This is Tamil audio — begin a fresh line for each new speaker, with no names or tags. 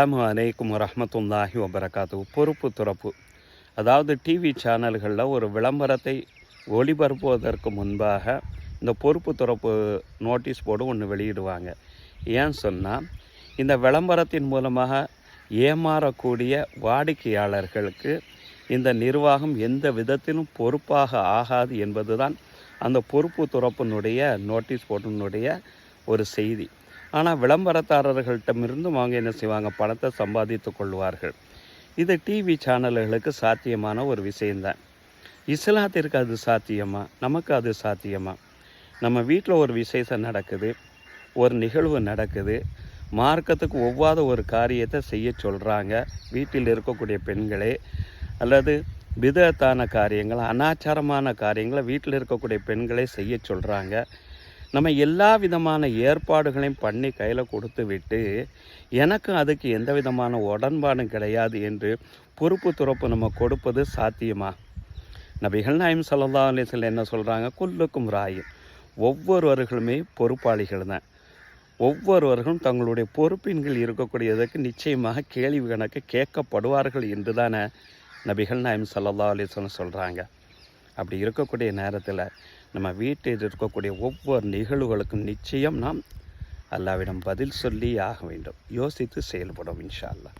அஸ்ஸலாமு அலைக்கும் வரஹ்மத்துல்லாஹி வபரகாத்துஹு. பொறுப்பு துறப்பு, அதாவது டிவி சேனல்களில் ஒரு விளம்பரத்தை ஒளிபரப்புவதற்கு முன்பாக இந்த பொறுப்பு துறப்பு நோட்டீஸ் போர்டு ஒன்று வெளியிடுவாங்க. ஏன்னு சொன்னால், இந்த விளம்பரத்தின் மூலமாக ஏமாறக்கூடிய வாடிக்கையாளர்களுக்கு இந்த நிர்வாகம் எந்த விதத்திலும் பொறுப்பாக ஆகாது என்பது தான் அந்த பொறுப்பு துறப்பினுடைய நோட்டீஸ் போர்டினுடைய ஒரு செய்தி. ஆனால் விளம்பரதாரர்கள்ட்டமிருந்தும் அவங்க என்ன செய்வாங்க, பணத்தை சம்பாதித்து கொள்வார்கள். இது டிவி சேனல்களுக்கு சாத்தியமான ஒரு விஷயந்தான். இஸ்லாத்திற்கு அது சாத்தியமா? நமக்கு அது சாத்தியமா? நம்ம வீட்டில் ஒரு விசேஷம் நடக்குது, ஒரு நிகழ்வு நடக்குது, மார்க்கத்துக்கு ஒவ்வாத ஒரு காரியத்தை செய்ய சொல்கிறாங்க வீட்டில் இருக்கக்கூடிய பெண்களே, அல்லது பிதத்தான காரியங்கள், அனாச்சாரமான காரியங்களை வீட்டில் இருக்கக்கூடிய பெண்களே செய்ய சொல்கிறாங்க. நம்ம எல்லா விதமான ஏற்பாடுகளையும் பண்ணி கையில் கொடுத்து விட்டு, எனக்கு அதுக்கு எந்த விதமான உடன்பாடும் கிடையாது என்று பொறுப்பு துறப்பு நம்ம கொடுப்பது சாத்தியமா? நபிகள் நாயகம் ஸல்லல்லாஹு அலைஹி வஸல்லம் என்ன சொல்கிறாங்க? குல்லுக்கும் ராயின், ஒவ்வொருவர்களுமே பொறுப்பாளிகள் தான். ஒவ்வொருவர்களும் தங்களுடைய பொறுப்பின்கள் இருக்கக்கூடியதற்கு நிச்சயமாக கேள்வி கணக்கு கேட்கப்படுவார்கள் என்று தானே நபிகள் நாயகம் ஸல்லல்லாஹு அலைஹி வஸல்லம் சொல்கிறாங்க. அப்படி இருக்கக்கூடிய நேரத்தில் நம்ம வீட்டில் இருக்கக்கூடிய ஒவ்வொரு நிகழ்வுகளுக்கும் நிச்சயம் நாம் அல்லாஹ்விடம் பதில் சொல்லி ஆக வேண்டும். யோசித்து செயல்படும் இன்ஷா அல்லாஹ்.